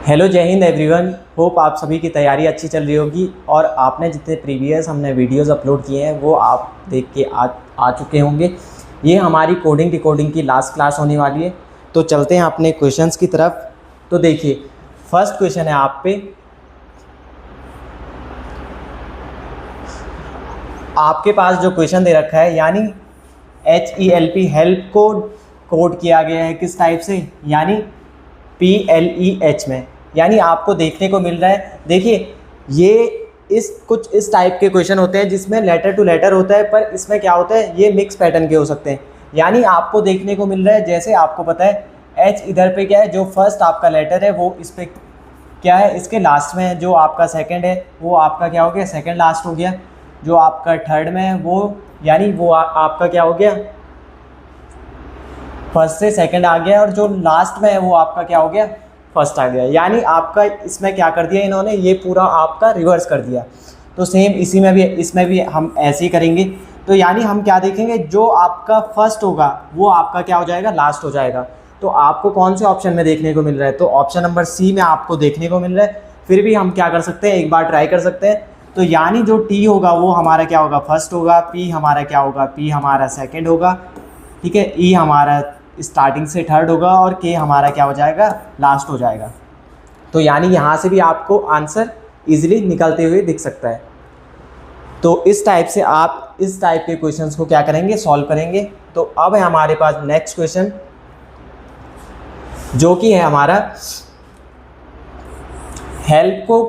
Hello, जय Hind everyone. Hope आप सभी की तैयारी अच्छी चल रही होगी और आपने जितने प्रीवियस हमने वीडियोस अपलोड किए हैं वो आप देख के आ चुके होंगे। ये हमारी कोडिंग डिकोडिंग की लास्ट क्लास होने वाली है, तो चलते हैं अपने क्वेश्चंस की तरफ। तो देखिए, फर्स्ट क्वेश्चन है आप पे। आपके पास जो क्वेश्चन दे रखा है यानी HELP हेल्प को कोड किया गया है किस टाइप से, यानी PLEH में। यानी आपको देखने को मिल रहा है, देखिए ये कुछ इस टाइप के क्वेश्चन होते हैं जिसमें लेटर टू लेटर होता है, पर इसमें क्या होता है, ये मिक्स पैटर्न के हो सकते हैं। यानी आपको देखने को मिल रहा है, जैसे आपको पता है H इधर पे क्या है, जो फर्स्ट आपका लेटर है वो इस पे क्या है, इसके लास्ट में है। जो आपका सेकंड है वो आपका क्या हो गया, सेकंड लास्ट हो गया। जो आपका थर्ड में है वो यानी वो आपका क्या हो गया, फर्स्ट से सेकंड आ गया। और जो लास्ट में है वो आपका क्या हो गया, फर्स्ट आ गया। यानी आपका इसमें क्या कर दिया इन्होंने, ये पूरा आपका रिवर्स कर दिया। तो सेम इसमें भी हम ऐसे ही करेंगे। तो यानी हम क्या देखेंगे, जो आपका फर्स्ट होगा वो आपका क्या हो जाएगा, लास्ट हो जाएगा। तो आपको कौन से ऑप्शन में देखने को मिल रहा है, तो ऑप्शन नंबर सी में आपको देखने को मिल रहा है। फिर भी हम क्या कर सकते हैं, एक बार ट्राई कर सकते हैं। तो यानी जो टी होगा वो हमारा क्या होगा, फर्स्ट होगा। पी हमारा क्या होगा, पी हमारा सेकेंड होगा, ठीक है। ई हमारा स्टार्टिंग से थर्ड होगा और के हमारा क्या हो जाएगा, लास्ट हो जाएगा। तो यानी यहाँ से भी आपको आंसर इजीली निकलते हुए दिख सकता है। तो इस टाइप से आप इस टाइप के क्वेश्चंस को क्या करेंगे, सॉल्व करेंगे। तो अब है हमारे पास नेक्स्ट क्वेश्चन, जो कि है हमारा हेल्प को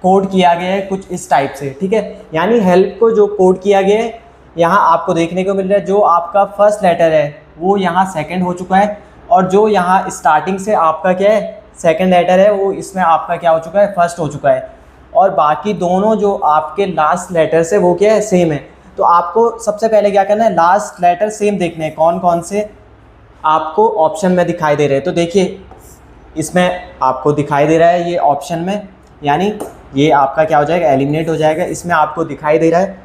कोड किया गया है कुछ इस टाइप से, ठीक है। यानी हेल्प को जो कोड किया गया है, यहाँ आपको देखने को मिल रहा है जो आपका फर्स्ट लेटर है वो यहाँ सेकंड हो चुका है, और जो यहाँ स्टार्टिंग से आपका क्या है, सेकंड लेटर है वो इसमें आपका क्या हो चुका है, फर्स्ट हो चुका है। और बाकी दोनों जो आपके लास्ट लेटर्स है वो क्या है, सेम है। तो आपको सबसे पहले क्या करना है, लास्ट लेटर सेम देखने हैं कौन कौन से आपको ऑप्शन में दिखाई दे रहे हैं। तो देखिए इसमें आपको दिखाई दे रहा है ये ऑप्शन में, यानी ये आपका क्या हो जाएगा, एलिमिनेट हो जाएगा। इसमें आपको दिखाई दे रहा है,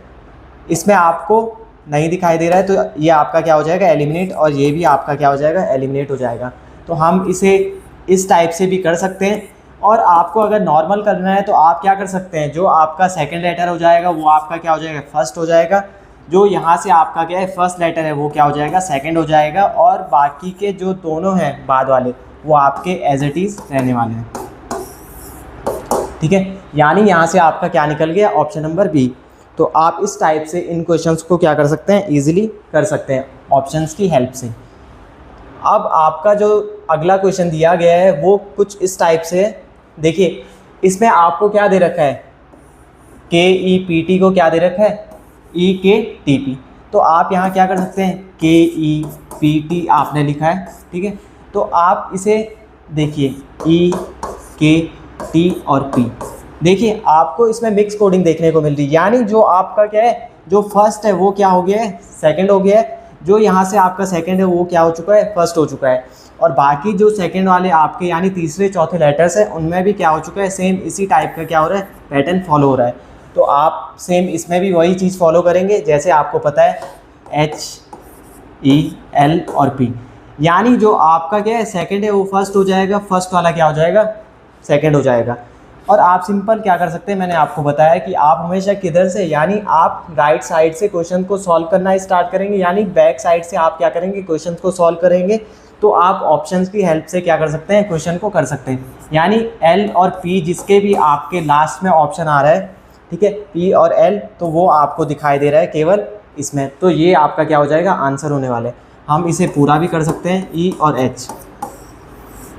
इसमें आपको नहीं दिखाई दे रहा है, तो ये आपका क्या हो जाएगा, एलिमिनेट। और ये भी आपका क्या हो जाएगा, एलिमिनेट हो जाएगा। तो हम इसे इस टाइप से भी कर सकते हैं। और आपको अगर नॉर्मल करना है तो आप क्या कर सकते हैं, जो आपका सेकंड लेटर हो जाएगा वो आपका क्या हो जाएगा, फर्स्ट हो जाएगा। जो यहाँ से आपका क्या है, फर्स्ट लेटर है वो क्या हो जाएगा, सेकंड हो जाएगा। और बाकी के जो दोनों हैं बाद वाले वो आपके एज इट इज़ रहने वाले हैं, ठीक है। यानी यहाँ से आपका क्या निकल गया, ऑप्शन नंबर बी। तो आप इस टाइप से इन क्वेश्चंस को क्या कर सकते हैं, इजीली कर सकते हैं ऑप्शंस की हेल्प से। अब आपका जो अगला क्वेश्चन दिया गया है वो कुछ इस टाइप से है। देखिए इसमें आपको क्या दे रखा है, KEPT को क्या दे रखा है, EKTP। तो आप यहाँ क्या कर सकते हैं, KEPT आपने लिखा है, ठीक है। तो आप इसे देखिए EKT और P, देखिए आपको इसमें मिक्स कोडिंग देखने को मिल रही है। यानी जो आपका क्या है, जो फर्स्ट है वो क्या हो गया है, सेकंड हो गया है। जो यहाँ से आपका सेकंड है वो क्या हो चुका है, फर्स्ट हो चुका है। और बाकी जो सेकंड वाले आपके यानी तीसरे चौथे लेटर्स हैं उनमें भी क्या हो चुका है, सेम इसी टाइप का क्या हो रहा है, पैटर्न फॉलो हो रहा है। तो आप सेम इसमें भी वही चीज़ फॉलो करेंगे जैसे आपको पता है HEL और P। यानी जो आपका क्या है, सेकंड है वो फर्स्ट हो जाएगा, फर्स्ट वाला क्या हो जाएगा, सेकंड हो जाएगा। और आप सिंपल क्या कर सकते हैं, मैंने आपको बताया कि आप हमेशा किधर से, यानी आप राइट साइड से क्वेश्चन को सॉल्व करना स्टार्ट करेंगे। यानी बैक साइड से आप क्या करेंगे, क्वेश्चन को सॉल्व करेंगे। तो आप ऑप्शंस की हेल्प से क्या कर सकते हैं, क्वेश्चन को कर सकते हैं। यानी L और P जिसके भी आपके लास्ट में ऑप्शन आ रहा है, ठीक है, P और L, तो वो आपको दिखाई दे रहा है केवल इसमें। तो ये आपका क्या हो जाएगा, आंसर होने वाले। हम इसे पूरा भी कर सकते हैं, E और H।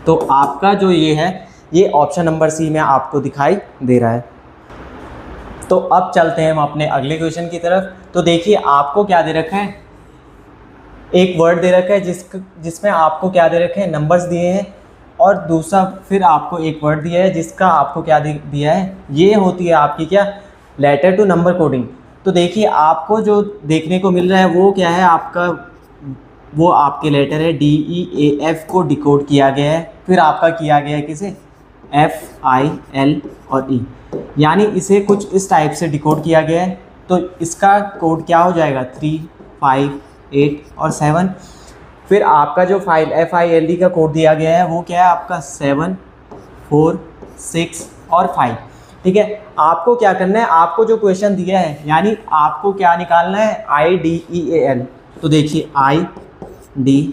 तो आपका जो ये है, ये ऑप्शन नंबर सी में आपको दिखाई दे रहा है। तो अब चलते हैं हम अपने अगले क्वेश्चन की तरफ। तो देखिए आपको क्या दे रखा है, एक वर्ड दे रखा है जिसमें आपको क्या दे रखे हैं, नंबर्स दिए हैं। और दूसरा फिर आपको एक वर्ड दिया है जिसका आपको क्या दिया है, ये होती है आपकी क्या, लेटर टू नंबर कोडिंग। तो देखिए आपको जो देखने को मिल रहा है वो क्या है, आपका वो आपके लेटर है DEAF को डिकोड किया गया है। फिर आपका किया गया है किसे, FIL और E। यानी इसे कुछ इस टाइप से डिकोड किया गया है। तो इसका कोड क्या हो जाएगा, 3, 5, 8 और 7। फिर आपका जो फाइल FILD का कोड दिया गया है वो क्या है आपका 7, 4, 6 और 5। ठीक है, आपको क्या करना है, आपको जो क्वेश्चन दिया है यानी आपको क्या निकालना है, IDEAL। तो देखिए IDEA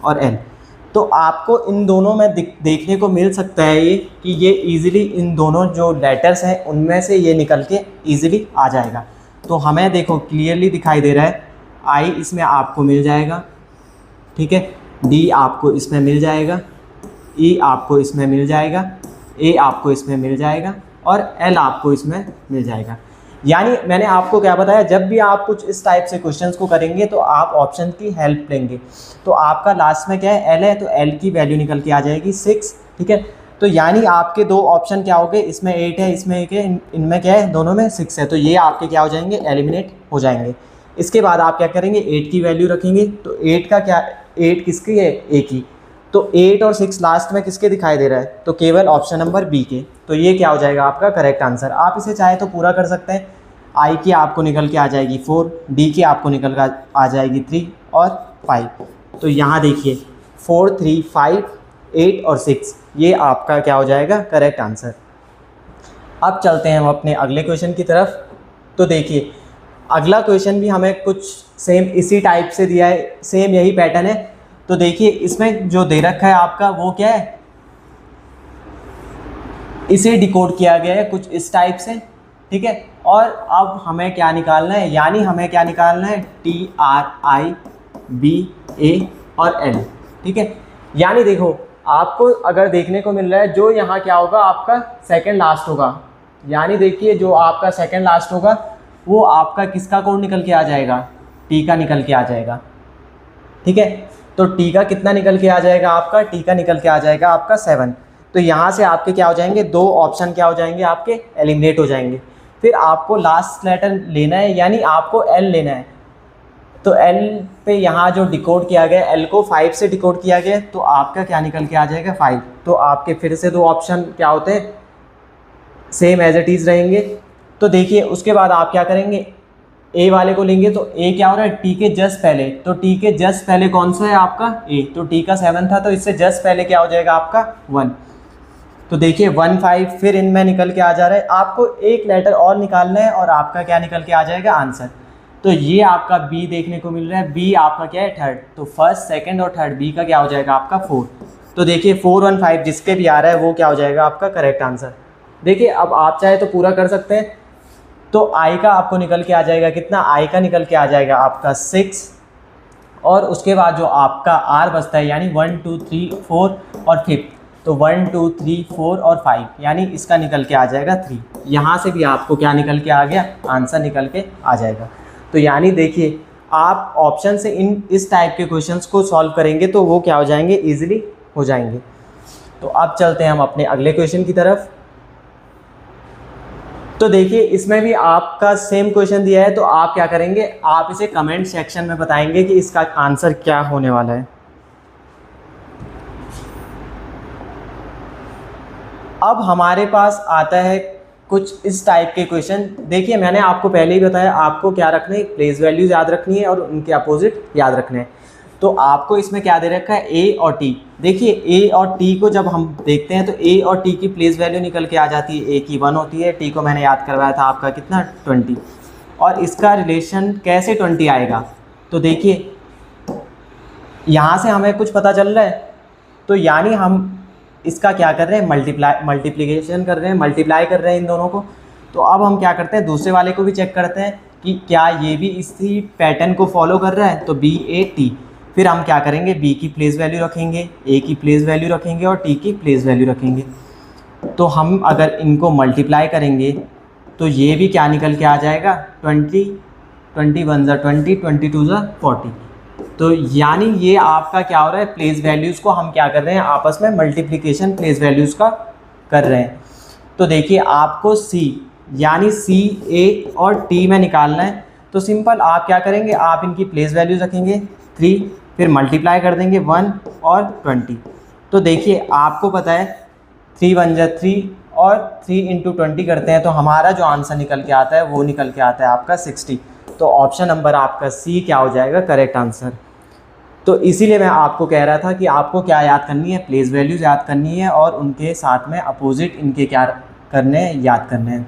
और L, तो आपको इन दोनों में देखने को मिल सकता है ये कि ये इजीली इन दोनों जो लेटर्स हैं उनमें से ये निकल के इजीली आ जाएगा। तो हमें देखो क्लियरली दिखाई दे रहा है, I इसमें आपको मिल जाएगा, ठीक है, D आपको इसमें मिल जाएगा, E आपको इसमें मिल जाएगा, A आपको इसमें मिल जाएगा और L आपको इसमें मिल जाएगा। यानी मैंने आपको क्या बताया, जब भी आप कुछ इस टाइप से क्वेश्चंस को करेंगे तो आप ऑप्शन की हेल्प लेंगे। तो आपका लास्ट में क्या है, L है, तो L की वैल्यू निकल के आ जाएगी 6। ठीक है, तो यानी आपके दो ऑप्शन क्या हो गए, इसमें 8 है, इसमें 1 है, इनमें क्या है, दोनों में 6 है, तो ये आपके क्या हो जाएंगे, एलिमिनेट हो जाएंगे। इसके बाद आप क्या करेंगे, 8 की वैल्यू रखेंगे, तो 8 का क्या, 8 किसकी है, A की, तो 8 और 6 लास्ट में किसके दिखाई दे रहा है, तो केवल ऑप्शन नंबर B के। तो ये क्या हो जाएगा आपका करेक्ट आंसर। आप इसे चाहे तो पूरा कर सकते हैं, I की आपको निकल के आ जाएगी 4, D की आपको निकल के आ जाएगी 3 और 5। तो यहाँ देखिए 4, 3, 5, 8 और 6 ये आपका क्या हो जाएगा करेक्ट आंसर। अब चलते हैं हम अपने अगले क्वेश्चन की तरफ। तो देखिए अगला क्वेश्चन भी हमें कुछ सेम इसी टाइप से दिया है, सेम यही पैटर्न है। तो देखिए इसमें जो दे रखा है आपका वो क्या है, इसे डिकोड किया गया है कुछ इस टाइप से, ठीक है। और अब हमें क्या निकालना है, यानी हमें क्या निकालना है, TRIBA और L, ठीक है। यानी देखो आपको अगर देखने को मिल रहा है जो यहाँ क्या होगा आपका सेकंड लास्ट होगा, यानी देखिए जो आपका सेकंड लास्ट होगा वो आपका किसका कोड निकल के आ जाएगा, T का निकल के आ जाएगा, ठीक है। तो T का कितना निकल के आ जाएगा आपका, T का निकल के आ जाएगा आपका 7। तो यहाँ से आपके क्या हो जाएंगे, दो ऑप्शन क्या हो जाएंगे आपके एलिमिनेट हो जाएंगे। फिर आपको लास्ट लेटर लेना है, यानी आपको L लेना है। तो L पे यहाँ जो डिकोड किया गया, L को 5 से डिकोड किया गया, तो आपका क्या निकल के आ जाएगा 5। तो आपके फिर से दो ऑप्शन क्या होते हैं, सेम एज इट इज़ रहेंगे। तो देखिए उसके बाद आप क्या करेंगे, A वाले को लेंगे, तो A क्या हो रहा है, T के जस्ट पहले, तो T के जस्ट पहले कौन सा है आपका A, तो T का 7 था, तो इससे जस्ट पहले क्या हो जाएगा आपका 1। तो देखिए 1, 5 फिर इनमें निकल के आ जा रहा है। आपको एक लेटर और निकालना है और आपका क्या निकल के आ जाएगा आंसर। तो ये आपका B देखने को मिल रहा है, B आपका क्या है थर्ड, तो फर्स्ट, सेकंड और थर्ड, B का क्या हो जाएगा आपका 4। तो देखिए 4, 1, 5 जिसके भी आ रहा है वो क्या हो जाएगा आपका करेक्ट आंसर। देखिए अब आप चाहे तो पूरा कर सकते हैं। तो I का आपको निकल के आ जाएगा कितना, I का निकल के आ जाएगा आपका 6, और उसके बाद जो आपका R बचता है यानी 1, 2, 3, 4 और 5, तो 1, 2, 3, 4 और 5, यानी इसका निकल के आ जाएगा 3। यहाँ से भी आपको क्या निकल के आ गया, आंसर निकल के आ जाएगा। तो यानी देखिए आप ऑप्शन से इस टाइप के क्वेश्चंस को सॉल्व करेंगे तो वो क्या हो जाएंगे, ईजिली हो जाएंगे। तो अब चलते हैं हम अपने अगले क्वेश्चन की तरफ। तो देखिए इसमें भी आपका सेम क्वेश्चन दिया है, तो आप क्या करेंगे, आप इसे कमेंट सेक्शन में बताएंगे कि इसका आंसर क्या होने वाला है। अब हमारे पास आता है कुछ इस टाइप के क्वेश्चन। देखिए मैंने आपको पहले ही बताया आपको क्या रखना है, प्लेस वैल्यूज याद रखनी है और उनके अपोजिट याद रखने हैं। तो आपको इसमें क्या दे रखा है, A और T। देखिए A और T को जब हम देखते हैं तो A और T की प्लेस वैल्यू निकल के आ जाती है, A की 1 होती है, T को मैंने याद करवाया था आपका कितना 20। और इसका रिलेशन कैसे 20 आएगा, तो देखिए यहाँ से हमें कुछ पता चल रहा है, तो यानी हम इसका क्या कर रहे हैं, मल्टीप्लिकेशन कर रहे हैं, मल्टीप्लाई कर रहे हैं इन दोनों को। तो अब हम क्या करते हैं, दूसरे वाले को भी चेक करते हैं कि क्या ये भी इसी पैटर्न को फॉलो कर रहा है, तो BAT। फिर हम क्या करेंगे, B की प्लेस वैल्यू रखेंगे, A की प्लेस वैल्यू रखेंगे और T की प्लेस वैल्यू रखेंगे। तो हम अगर इनको मल्टीप्लाई करेंगे तो ये भी क्या निकल के आ जाएगा 20, 21 ज़ा 20, 22 ज़ा 40। तो यानी ये आपका क्या हो रहा है, प्लेस वैल्यूज़ को हम क्या कर रहे हैं, आपस में मल्टीप्लिकेशन प्लेस वैल्यूज़ का कर रहे हैं। तो देखिए आपको C यानी C, A और T में निकालना है। तो सिंपल आप क्या करेंगे, आप इनकी प्लेस वैल्यूज़ रखेंगे 3, फिर मल्टीप्लाई कर देंगे 1 और 20। तो देखिए आपको पता है 3, 1 ज़ा 3 और 3 × 20 करते हैं तो हमारा जो आंसर निकल के आता है वो निकल के आता है आपका 60। तो ऑप्शन नंबर आपका C क्या हो जाएगा करेक्ट आंसर। तो इसीलिए मैं आपको कह रहा था कि आपको क्या याद करनी है, प्लेस वैल्यूज़ याद करनी है और उनके साथ में अपोजिट इनके क्या करने हैं, याद करने हैं।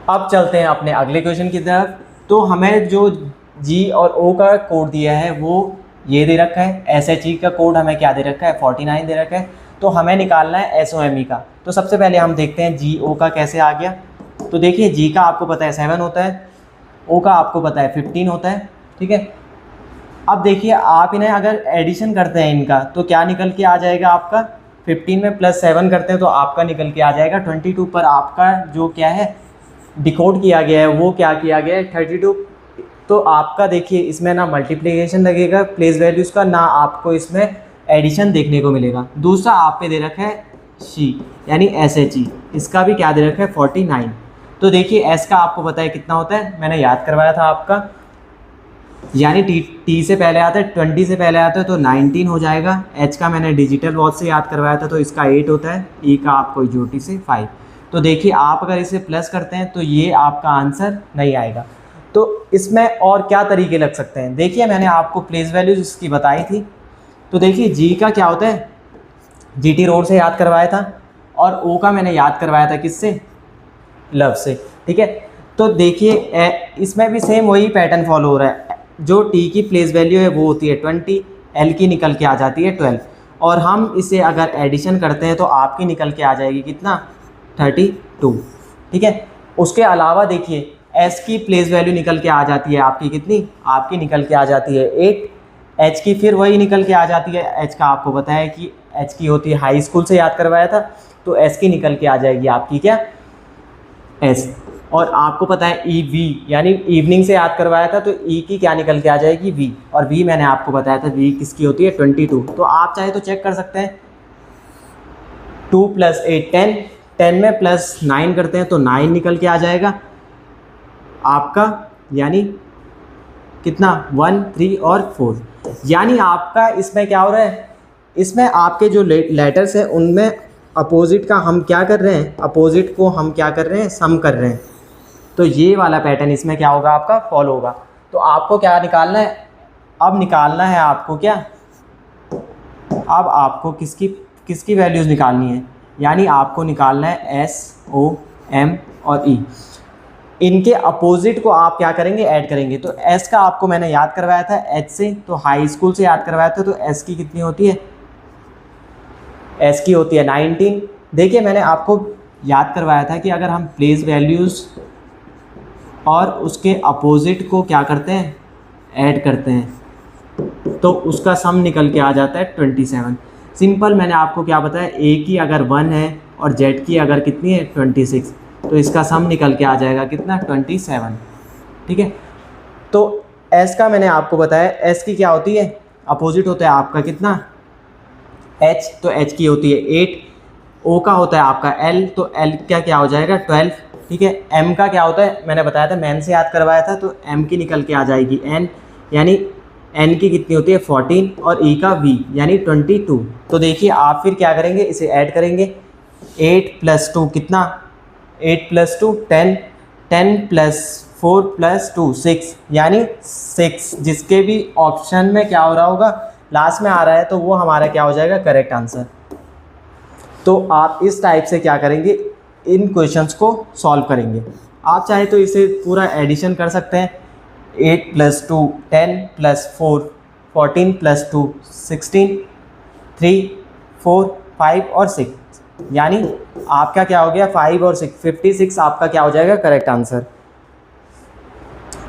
अब चलते हैं अपने अगले क्वेश्चन की तरफ। तो हमें जो जी और ओ का कोड दिया है वो ये दे रखा है, SHE का कोड हमें क्या दे रखा है, 49 दे रखा है। तो हमें निकालना है SOME का। तो सबसे पहले हम देखते हैं GO का कैसे आ गया। तो देखिए जी का आपको पता है 7 होता है, ओ का आपको पता है 15 होता है, ठीक है। अब देखिए आप इन्हें अगर एडिशन करते हैं इनका तो क्या निकल के आ जाएगा आपका, 15 में +7 करते हैं तो आपका निकल के आ जाएगा 22 पर आपका जो क्या है डिकोड किया गया है वो क्या किया गया है 32। तो आपका देखिए इसमें ना मल्टीप्लिकेशन लगेगा प्लेस वैल्यूज़ का, ना आपको इसमें एडिशन देखने को मिलेगा। दूसरा आप पे दे रखा है शी यानी SHE, इसका भी क्या दे रखा है 49। तो देखिए एस का आपको पता है कितना होता है, मैंने याद करवाया था आपका, यानी टी से पहले आता है 20 से पहले आता है तो 19 हो जाएगा। एच का मैंने डिजिटल वॉच से याद करवाया था तो इसका 8 होता है। ई का आपको ज्योति से 5। तो देखिए आप अगर इसे प्लस करते हैं तो ये आपका आंसर नहीं आएगा। तो इसमें और क्या तरीके लग सकते हैं, देखिए मैंने आपको प्लेस वैल्यूज इसकी बताई थी। तो देखिए जी का क्या होता है, GT रोड से याद करवाया था, और ओ का मैंने याद करवाया था किससे, लव से, ठीक है। तो देखिए इसमें भी सेम वही पैटर्न फॉलो हो रहा है। जो टी की प्लेस वैल्यू है वो होती है 20, एल की निकल के आ जाती है 12, और हम इसे अगर एडिशन करते हैं तो आपकी निकल के आ जाएगी कितना 32, ठीक है। उसके अलावा देखिए एस की प्लेस वैल्यू निकल के आ जाती है आपकी कितनी, आपकी निकल के आ जाती है 8। एच की फिर वही निकल के आ जाती है, एच का आपको पता है कि एच की होती है हाई स्कूल से याद करवाया था, तो एस की निकल के आ जाएगी आपकी क्या एस। और आपको पता है ई वी यानी इवनिंग से याद करवाया था तो ई की क्या निकल के आ जाएगी वी, और वी मैंने आपको बताया था वी किसकी होती है 22। तो आप चाहे तो चेक कर सकते हैं, 2 + 8 10, 10 में +9 करते हैं तो 9 निकल के आ जाएगा आपका, यानी कितना 1 3 और 4। यानी आपका इसमें क्या हो रहा है, इसमें आपके जो लेटर्स हैं उनमें अपोजिट का हम क्या कर रहे हैं, अपोजिट को हम क्या कर रहे हैं, सम कर रहे हैं। तो ये वाला पैटर्न इसमें क्या होगा आपका फॉलो होगा। तो आपको क्या निकालना है, अब निकालना है आपको क्या, अब आपको किसकी वैल्यूज़ निकालनी है, यानी आपको निकालना है S O M और E। इनके अपोजिट को आप क्या करेंगे, ऐड करेंगे। तो S का आपको मैंने याद करवाया था H से, तो हाई स्कूल से याद करवाया था, तो S की कितनी होती है, S की होती है 19। देखिए मैंने आपको याद करवाया था कि अगर हम प्लेस वैल्यूज़ और उसके अपोजिट को क्या करते हैं, ऐड करते हैं, तो उसका सम निकल के आ जाता है 27। सिंपल मैंने आपको क्या बताया, A की अगर 1 है और Z की अगर कितनी है 26, तो इसका सम निकल के आ जाएगा कितना 27, ठीक है। तो S का मैंने आपको बताया, S की क्या होती है, अपोजिट होता है आपका कितना H, तो H की होती है 8। O का होता है आपका L, तो L का क्या हो जाएगा 12, ठीक है। M का क्या होता है, मैंने बताया था मैन से याद करवाया था, तो M की निकल के आ जाएगी N, यानी N की कितनी होती है 14, और E का V यानी 22। तो देखिए आप फिर क्या करेंगे, इसे ऐड करेंगे, 8 + 2 कितना, 8 + 2 10, 10 + 4 + 2 6, यानी 6। जिसके भी ऑप्शन में क्या हो रहा होगा, लास्ट में आ रहा है, तो वो हमारा क्या हो जाएगा करेक्ट आंसर। तो आप इस टाइप से क्या करेंगे, इन क्वेश्चंस को सॉल्व करेंगे। आप चाहे तो इसे पूरा एडिशन कर सकते हैं, 8 + 2 10 + 4 14 + 2 16 3 4 5 और 6, यानी आपका क्या हो गया 5 और 6 56 आपका क्या हो जाएगा करेक्ट आंसर।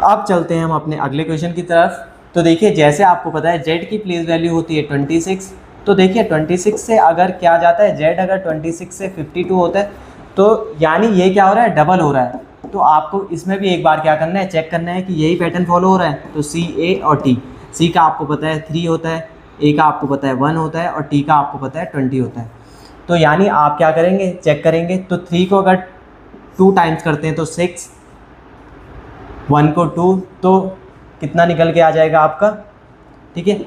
अब चलते हैं हम अपने अगले क्वेश्चन की तरफ। तो देखिए जैसे आपको पता है Z की प्लेस वैल्यू होती है 26। तो देखिए 26 से अगर क्या जाता है, Z अगर 26 से 52 होता है, तो यानी ये क्या हो रहा है, डबल हो रहा है। तो आपको इसमें भी एक बार क्या करना है, चेक करना है कि यही पैटर्न फॉलो हो रहा है। तो C A और T, C का आपको पता है 3 होता है, A का आपको पता है 1 होता है, और T का आपको पता है 20 होता है। तो यानी आप क्या करेंगे, चेक करेंगे, तो 3 को अगर 2 टाइम्स करते हैं तो 6, 1 को 2 तो कितना निकल के आ जाएगा आपका, ठीक है,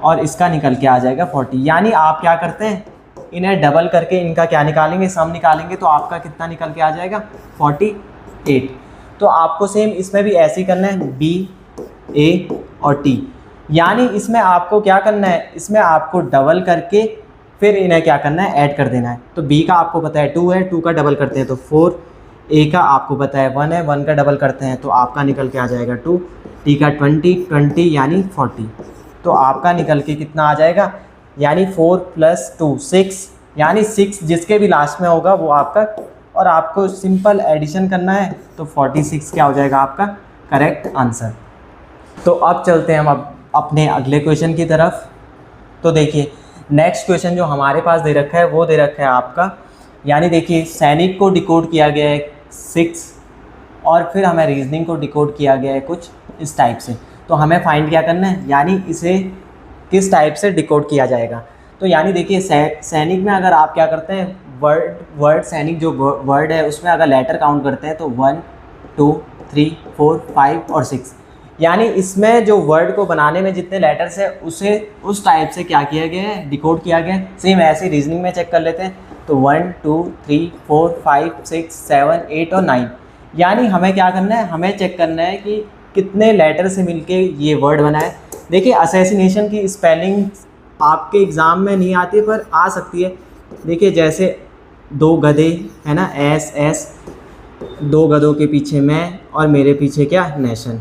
और इसका निकल के आ जाएगा 40। यानी आप क्या करते हैं, इन्हें डबल करके इनका क्या निकालेंगे, सम निकालेंगे, तो आपका कितना निकल के आ जाएगा 48। तो आपको सेम इसमें भी ऐसे ही करना है, B A और T। यानी इसमें आपको क्या करना है, इसमें आपको डबल करके फिर इन्हें क्या करना है, ऐड कर देना है। तो b का आपको पता है 2 है, 2 का डबल करते हैं तो 4, a का आपको पता है 1 है, 1 का डबल करते हैं तो आपका निकल के आ जाएगा 2, t का 20, 20 यानी 40। तो आपका निकल के कितना आ जाएगा, यानी 4 + 2 6, यानी 6 जिसके भी लास्ट में होगा वो आपका, और आपको सिंपल एडिशन करना है तो 46 क्या हो जाएगा आपका करेक्ट आंसर। तो अब चलते हैं हम अब अपने अगले क्वेश्चन की तरफ। तो देखिए नेक्स्ट क्वेश्चन जो हमारे पास दे रखा है वो दे रखा है आपका, यानी देखिए सैनिक को डिकोड किया गया है 6 और फिर हमें रीजनिंग को डिकोड किया गया है कुछ इस टाइप से। तो हमें फाइंड क्या करना है, यानी इसे किस टाइप से डिकोड किया जाएगा। तो यानी देखिए सैनिक में अगर आप क्या करते हैं, वर्ड सैनिक जो वर्ड है उसमें अगर लेटर काउंट करते हैं तो 1 2 3 4 5 और 6, यानी इसमें जो वर्ड को बनाने में जितने लेटर्स है उसे उस टाइप से क्या किया गया है, डिकोड किया गया है। सेम ऐसे रीजनिंग में चेक कर लेते हैं तो 1 2 3 4 5 6 7 8 और 9, यानी हमें क्या करना है, हमें चेक करना है कि कितने लेटर से मिलके ये वर्ड बना है। देखिए असैसिनेशन की स्पेलिंग आपके एग्ज़ाम में नहीं आती पर आ सकती है। देखिए जैसे 2 गधे है ना, एस 2 गधों के पीछे मैं और मेरे पीछे क्या नेशन,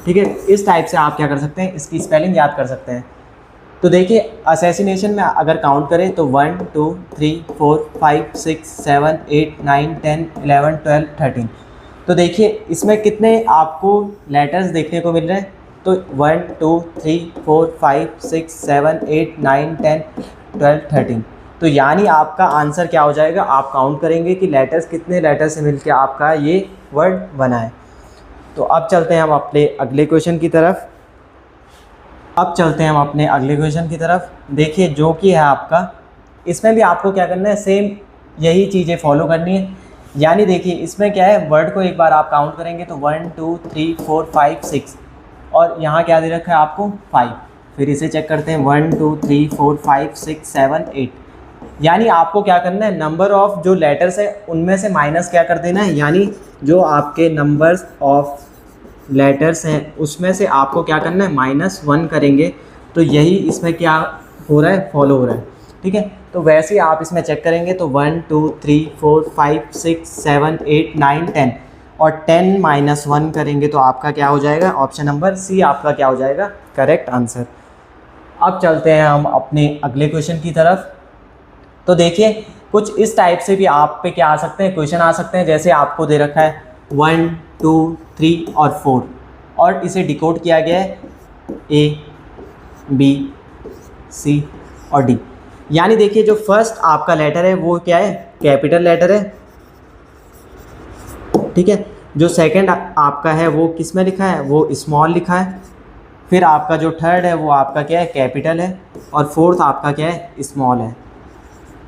ठीक है। इस टाइप से आप क्या कर सकते हैं, इसकी स्पेलिंग याद कर सकते हैं। तो देखिए असैसिनेशन में अगर काउंट करें तो 1 2 3 4 5 6 7 8 9 10 11 12 13। तो देखिए इसमें कितने आपको लेटर्स देखने को मिल रहे हैं, तो 1 2 3 4 5 6 7 8 9 10 12 13। तो यानी आपका आंसर क्या हो जाएगा, आप काउंट करेंगे कि लेटर्स कितने लेटर से मिलकर आपका ये वर्ड बना है। तो अब चलते हैं हम अपने अगले क्वेश्चन की तरफ। देखिए जो कि है आपका, इसमें भी आपको क्या करना है, सेम यही चीज़ें फॉलो करनी है। यानी देखिए इसमें क्या है, वर्ड को एक बार आप काउंट करेंगे तो 1 2 3 4 5 6 और यहाँ क्या दे रखा है आपको 5। फिर इसे चेक करते हैं 1 2 3 4 5 6 7 8, यानी आपको क्या करना है, नंबर ऑफ जो लेटर्स है उनमें से माइनस क्या कर देना है, यानी जो आपके नंबर्स ऑफ लेटर्स हैं उसमें से आपको क्या करना है, -1 करेंगे। तो यही इसमें क्या हो रहा है, फॉलो हो रहा है, ठीक है। तो वैसे ही आप इसमें चेक करेंगे तो 1 2 3 4 5 6 7 8 9 10 और 10 -1 करेंगे तो आपका क्या हो जाएगा, ऑप्शन नंबर सी आपका क्या हो जाएगा करेक्ट आंसर। अब चलते हैं हम अपने अगले क्वेश्चन की तरफ। तो देखिए कुछ इस टाइप से भी आप पे क्या आ सकते हैं, क्वेश्चन आ सकते हैं। जैसे आपको दे रखा है 1 2 3 और 4 और इसे डिकोड किया गया है A B C और D। यानी देखिए जो फर्स्ट आपका लेटर है वो क्या है, कैपिटल लेटर है, ठीक है। जो सेकंड आपका है वो किस में लिखा है, वो स्मॉल लिखा है। फिर आपका जो थर्ड है वो आपका क्या है, कैपिटल है, और फोर्थ आपका क्या है, स्मॉल है,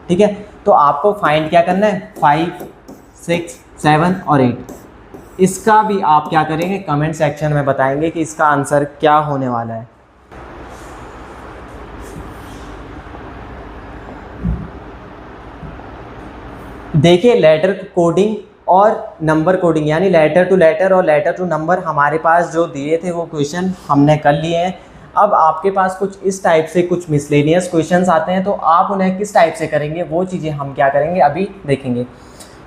ठीक है। तो आपको फाइंड क्या करना है, 5 6 7 और 8। इसका भी आप क्या करेंगे, कमेंट सेक्शन में बताएंगे कि इसका आंसर क्या होने वाला है। देखिए लेटर कोडिंग और नंबर कोडिंग, यानी लेटर टू लेटर और लेटर टू नंबर हमारे पास जो दिए थे वो क्वेश्चन हमने कर लिए हैं। अब आपके पास कुछ इस टाइप से कुछ मिसलेनियस क्वेश्चंस आते हैं, तो आप उन्हें किस टाइप से करेंगे वो चीज़ें हम क्या करेंगे अभी देखेंगे।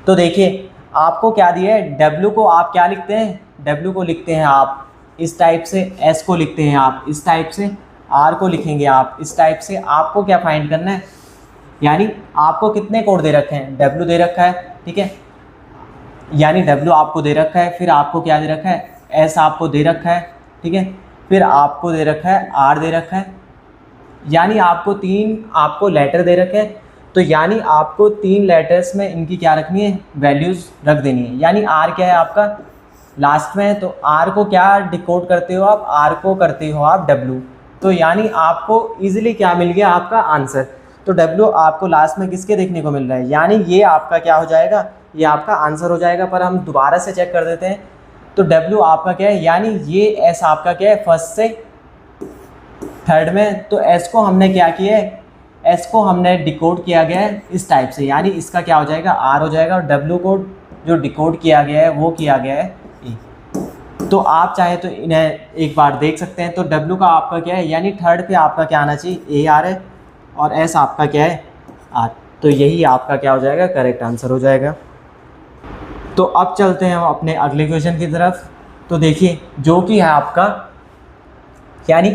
तो देखिए आपको क्या दिया है, W को आप क्या लिखते हैं, W को लिखते हैं आप इस टाइप से, S को लिखते हैं आप इस टाइप से, R को लिखेंगे आप इस टाइप से। आपको क्या फाइंड करना है, यानी आपको कितने कोड दे रखे हैं, W दे रखा है, ठीक है, यानी W आपको दे रखा है। फिर आपको क्या दे रखा है, S आपको दे रखा है, ठीक है। फिर आपको दे रखा है R दे रखा है, यानी आपको 3 आपको लेटर दे रखे हैं। तो यानी आपको 3 लेटर्स में इनकी क्या रखनी है, वैल्यूज़ रख देनी है। यानी R क्या है आपका लास्ट में, तो R को क्या डिकोड करते हो आप, R को करते हो आप W। तो यानी आपको ईजिली क्या मिल गया, आपका आंसर। तो W आपको लास्ट में किसके देखने को मिल रहा है, यानी ये आपका क्या हो जाएगा, ये आपका आंसर हो जाएगा। पर हम दोबारा से चेक कर देते हैं तो W आपका क्या है, यानी ये S आपका क्या है, फर्स्ट से थर्ड में। तो S को हमने क्या किया है, S को हमने डिकोड किया गया है इस टाइप से, यानी इसका क्या हो जाएगा, R हो जाएगा। और W को जो डिकोड किया गया है वो किया गया है E। तो आप चाहे तो इन्हें एक बार देख सकते हैं। तो W का आपका क्या है, यानी थर्ड पे आपका क्या आना चाहिए, AR है, और S आपका क्या है, R। तो यही आपका क्या हो जाएगा, करेक्ट आंसर हो जाएगा। तो अब चलते हैं हम अपने अगले क्वेश्चन की तरफ। तो देखिए जो कि है आपका, यानी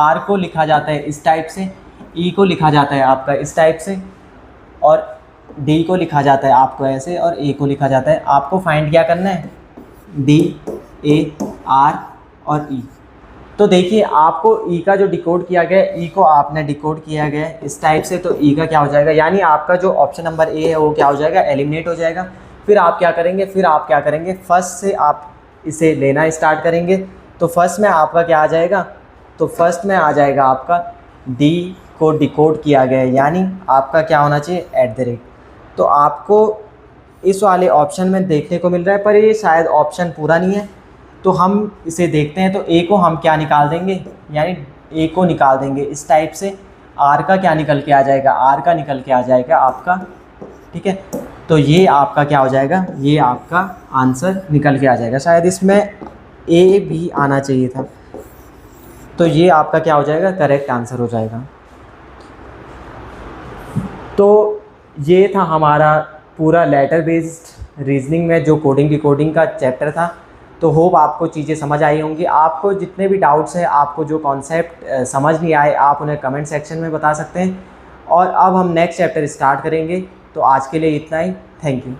R को लिखा जाता है इस टाइप से, E को लिखा जाता है आपका इस टाइप से, और D को लिखा जाता है आपको ऐसे, और A को लिखा जाता है। आपको फाइंड क्या करना है, D, A, R और E। तो देखिए आपको E का जो डिकोड किया गया है, E को आपने डिकोड किया गया है इस टाइप से, तो E का क्या हो जाएगा, यानी आपका जो ऑप्शन नंबर A है वो क्या हो जाएगा, एलिमिनेट हो जाएगा। फिर आप क्या करेंगे, फर्स्ट से आप इसे लेना स्टार्ट करेंगे। तो फर्स्ट में आपका क्या आ जाएगा, तो फर्स्ट में आ जाएगा आपका D को डिकोड किया गया है, यानी आपका क्या होना चाहिए, @ तो आपको इस वाले ऑप्शन में देखने को मिल रहा है, पर ये शायद ऑप्शन पूरा नहीं है। तो हम इसे देखते हैं। तो A को हम क्या निकाल देंगे, यानी A को निकाल देंगे इस टाइप से। R का क्या निकल के आ जाएगा, R का निकल के आ जाएगा आपका, ठीक है। तो ये आपका क्या हो जाएगा, ये आपका आंसर निकल के आ जाएगा। शायद इसमें A भी आना चाहिए था। तो ये आपका क्या हो जाएगा, करेक्ट आंसर हो जाएगा। तो ये था हमारा पूरा लेटर बेस्ड रीजनिंग में जो कोडिंग का चैप्टर था। तो होप आपको चीज़ें समझ आई होंगी। आपको जितने भी डाउट्स हैं, आपको जो कॉन्सेप्ट समझ नहीं आए, आप उन्हें कमेंट सेक्शन में बता सकते हैं। और अब हम नेक्स्ट चैप्टर स्टार्ट करेंगे। तो आज के लिए इतना ही, थैंक यू।